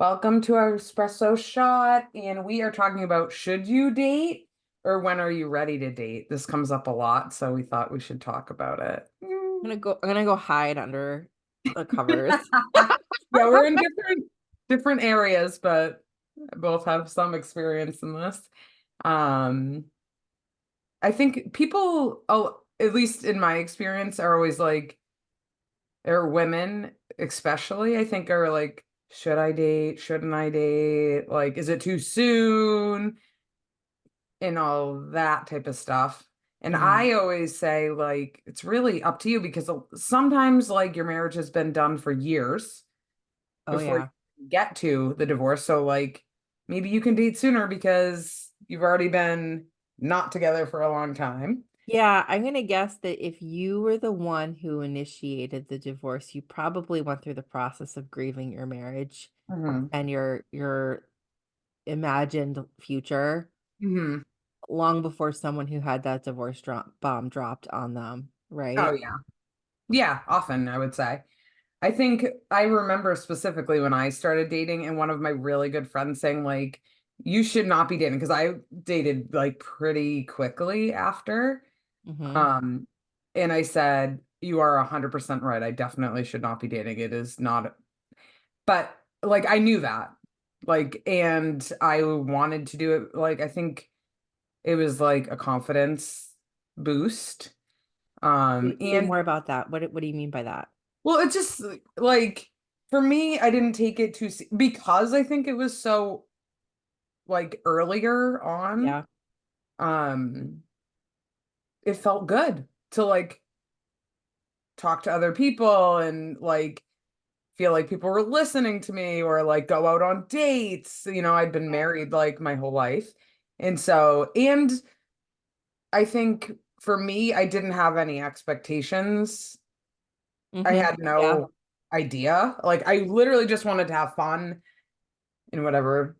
Welcome to our Espresso Shot, and we are talking about should you date or when are you ready to date? This comes up a lot, so we thought we should talk about it. I'm gonna go hide under the covers. Yeah, we're in different areas, but both have some experience in this. Um, I think people, oh, at least in my experience, are always like, or women especially, I think are like, should I date? Shouldn't I date? Like, is it too soon? And all that type of stuff. And Mhm. I always say, like, it's really up to you because sometimes, like, your marriage has been done for years Oh before yeah. you get to the divorce. So, like, maybe you can date sooner because you've already been not together for a long time. Yeah, I'm gonna guess that if you were the one who initiated the divorce, you probably went through the process of grieving your marriage Hmm. and your imagined future Hmm. long before someone who had that bomb dropped on them, Oh, right? yeah. Yeah, often, I would say. I think I remember specifically when I started dating, and one of my really good friends saying, like, you should not be dating because I dated like pretty quickly after. Hmm. Um, and I said, you are 100% right. I definitely should not be dating. It is not, but like I knew that. Like, and I wanted to do it. Like, I think it was like a confidence boost. Say And more about that. What do you mean by that? well, it's just like for me, I didn't take it too because I think it was so like earlier on. Yeah. Um, it felt good to like talk to other people and like feel like people were listening to me or like go out on dates. You know, I'd been married like my whole life. And so, and I think for me, I didn't have any expectations. I Hmm. had Yeah. no idea. Like, I literally just wanted to have fun and whatever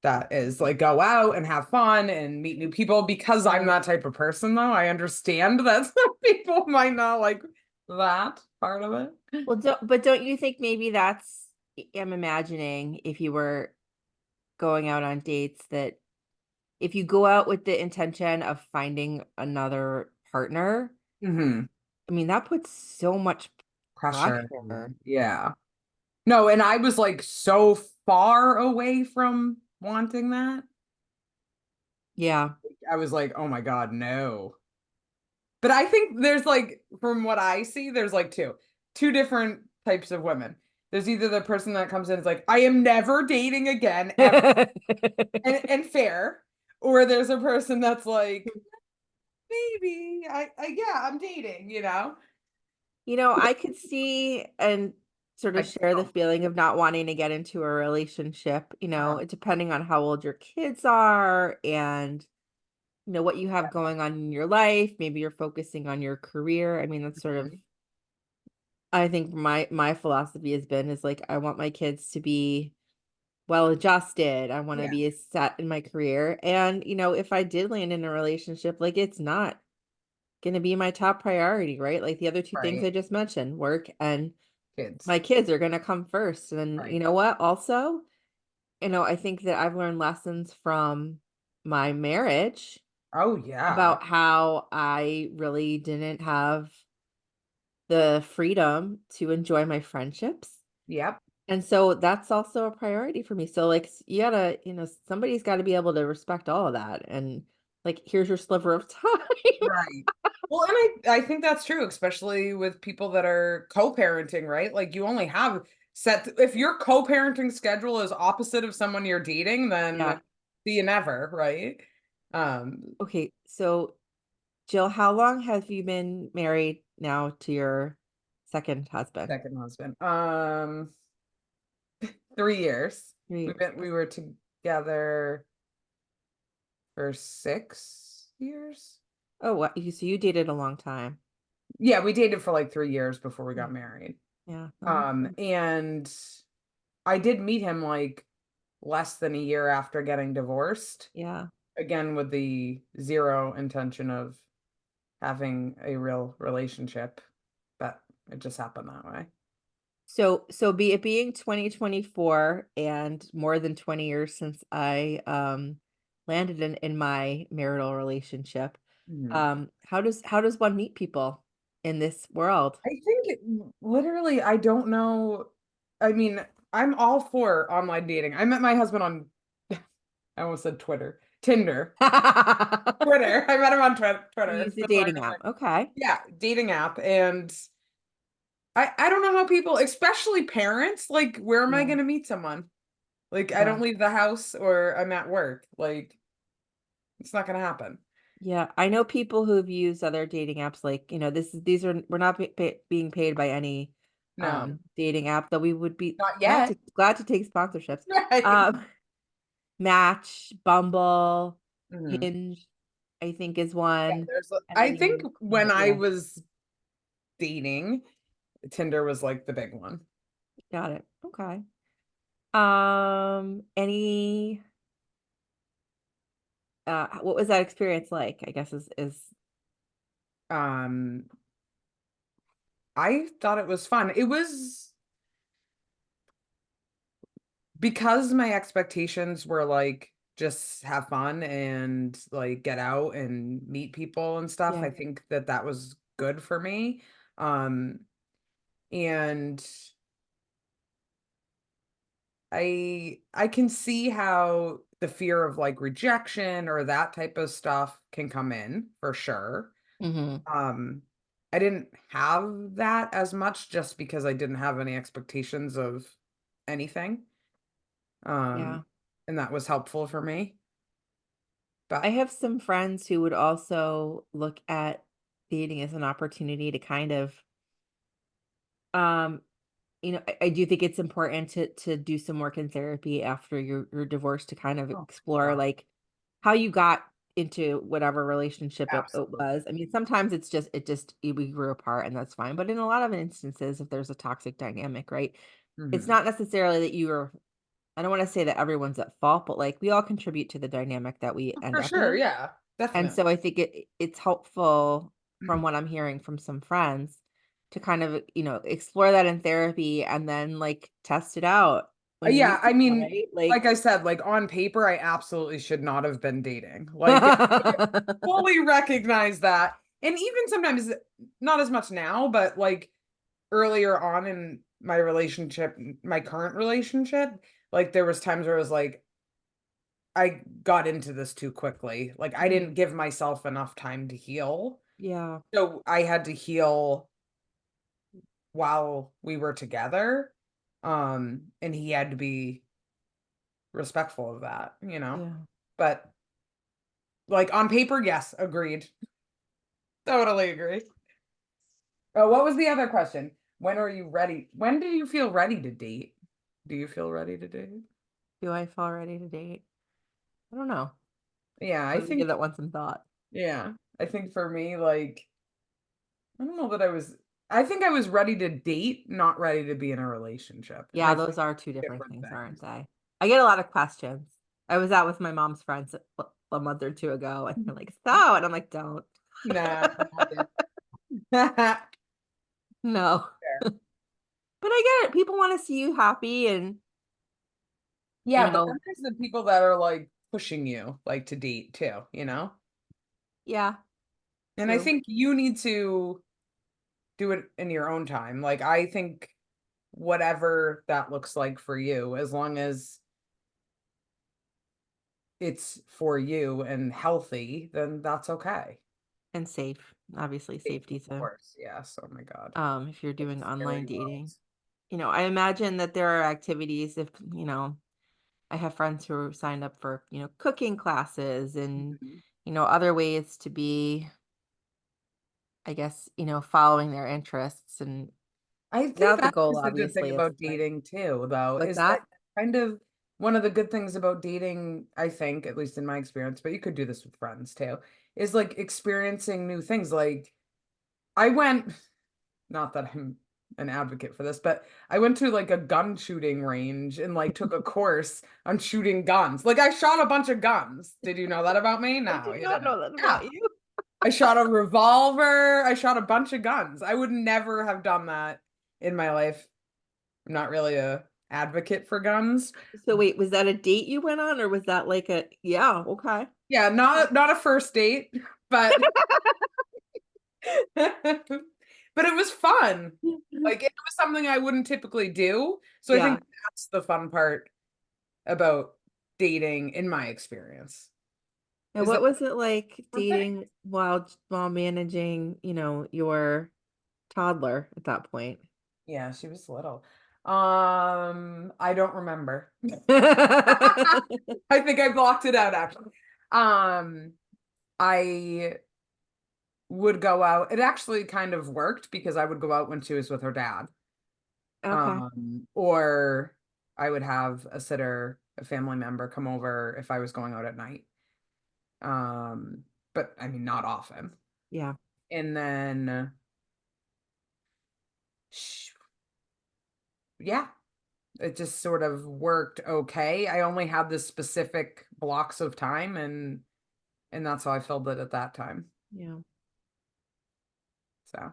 that is. Like, go out and have fun and meet new people because I'm that type of person, though. I understand that some people might not like that part of it. Well, don't you think maybe I'm imagining if you were going out on dates that if you go out with the intention of finding another partner, Hmm. I mean, that puts so much Pressure. pressure. Yeah. No, and I was like so far away from wanting that. Yeah. I was like, oh my God, no. But I think there's like, from what I see, there's like two different types of women. There's either the person that comes in and is like, I am never dating again, ever, and fair, or there's a person that's like, maybe yeah, I'm dating, you know? I could see and sort I of share the don't. feeling of not wanting to get into a relationship, Uh, depending on how old your kids are and what you have going on in your life. Maybe you're focusing on your career. I mean, that's sort of I think my philosophy has been is like I want my kids to be well adjusted. I want to yeah, be set in my career. And if I did land in a relationship, like it's not going to be my top priority, right? Like the other two things right. I just mentioned, work and Kids, my kids are going to come first. And you right. know what? Also, I think that I've learned lessons from my marriage Oh yeah. about how I really didn't have the freedom to enjoy my friendships. Yep. And so that's also a priority for me. So like you gotta, somebody's got to be able to respect all of that. And like, here's your sliver of time. Right. Well, and I think that's true, especially with people that are co-parenting, right? Like you only have set if your co-parenting schedule is opposite of someone you're dating, Yeah. then see you never, right? Um, Okay. So Jill, how long have you been married now to your second husband? second husband. 3 years. 3 years. We were together for 6 years. Oh, what? So you dated a long time. Yeah, we dated for like 3 years before we Yeah. got married. Yeah. That makes sense. And I did meet him like less than a year after getting divorced, Yeah. again with the zero intention of having a real relationship, but it just happened that way. So be it being 2024 and more than 20 years since I landed in my marital relationship, Mhm. how does one meet people in this world? I think literally, I don't know. I mean, I'm all for online dating. I met my husband on, I almost said Twitter, Tinder, Twitter. I met him on You Twitter. use the That's why I dating was app. like, Okay. yeah, dating app. And I don't know how people, especially parents, like, where am I Yeah. going to meet someone? Like, I Yeah. don't leave the house or I'm at work. Like, it's not going to happen. Yeah. I know people who've used other dating apps like, these are we're not being paid by any No, dating app, though we would be not glad yet. to glad to take sponsorships. Right. Um Match, Bumble, Mhm. Hinge, I think is Yeah, one. And I then think when I yeah, was dating, Tinder was like the big one. got it. Okay. Any what was that experience like? I guess is Um, I thought it was fun. It was because my expectations were like just have fun and like get out and meet people and stuff. yeah. I think that that was good for me. Um, and I can see how the fear of like rejection or that type of stuff can come in for sure. Hmm. Um, I didn't have that as much just because I didn't have any expectations of anything. Um, Yeah. and that was helpful for me. I But have some friends who would also look at dating as an opportunity to kind of um I do think it's important to do some work in therapy after your divorce to kind of oh, explore God, like how you got into whatever relationship it absolutely. was. I mean, sometimes we grew apart and that's fine. But in a lot of instances, if there's a toxic dynamic, right? It's Hmm. not necessarily that you are I don't want to say that everyone's at fault, but like we all contribute to the dynamic that we end For up sure, in. yeah, And definitely. so I think it's helpful from what I'm hearing from some friends to kind of, explore that in therapy and then like test it out when you Yeah, meet I people, mean, right? like Like I said, like on paper, I absolutely should not have been dating. Like, fully recognize that. And even sometimes, not as much now, but like earlier on in my relationship, my current relationship, like there was times where I was like, I got into this too quickly. Like I Mhm. didn't give myself enough time to heal. Yeah, So I had to heal while we were together. And he had to be respectful of that. yeah. But like on paper, yes, agreed. Totally agree. Oh, what was the other question? When are you ready? When do you feel ready to date? Do you feel ready to date? Do I feel ready to date? I don't know. Yeah, I'm gonna give that one some thought. yeah, I think for me, like, I don't know that I think I was ready to date, not ready to be in a relationship. And Yeah, I think those are two different different things, aren't things. they? I get a lot of questions. I was out with my mom's friends a month or two ago, and they're like, "So," and I'm like, "Don't." Nah, fair. No. But I get it. People want to see you happy and, you Yeah, but then know, there's the people that are like pushing you like to date too? yeah, And I true. think you need to do it in your own time. Like I think whatever that looks like for you, as long as it's for you and healthy, then that's okay. And safe. Obviously, Safe, safety of too. course. Yes. Oh my God. If you're Such a doing online scary world. dating. I imagine that there are activities if, I have friends who are signed up for, cooking classes and, Mhm. other ways to be, I guess, following their interests and I think without the that goal, is the good thing obviously, is about dating too, though, what's is that that? kind of one of the good things about dating, I think, at least in my experience, but you could do this with friends too, is like experiencing new things. Like I went, not that I'm an advocate for this, but I went to like a gun shooting range and like took a course on shooting guns. Like I shot a bunch of guns. Did you know that about me? I No, did you not didn't. know that Yeah. about you. I shot a revolver. I shot a bunch of guns. I would never have done that in my life I'm not really a advocate for guns. So wait, was that a date you went on, or was that like a, yeah, okay. Yeah, not a first date, but but it was fun. Like it was something I wouldn't typically do. So I Yeah. think that's the fun part about dating in my experience. Now, Is what that was it like okay? dating while managing, your toddler at that point? Yeah, she was little. I don't remember. I think I blocked it out actually. I would go out. It actually kind of worked because I would go out when she was with her dad. Okay. Or I would have a sitter, a family member come over if I was going out at night. Um, but I mean, not often. Yeah. And then, sh- yeah, it just sort of worked okay. I only had this specific blocks of time and that's how I filled it at that time. Yeah. So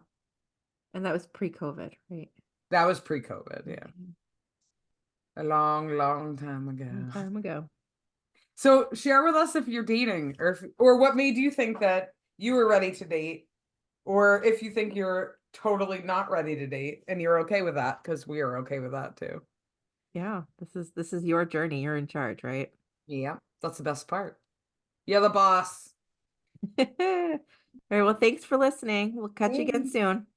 And that was pre-COVID, right? that was pre-COVID, yeah. Okay. A long, long time Long ago. time ago. So share with us if you're dating or what made you think that you were ready to date, or if you think you're totally not ready to date and you're okay with that, because we are okay with that too. Yeah. This is your journey. You're in charge, right? Yeah, that's the best part. You're the boss. All right. Well, thanks for listening. We'll catch you again soon.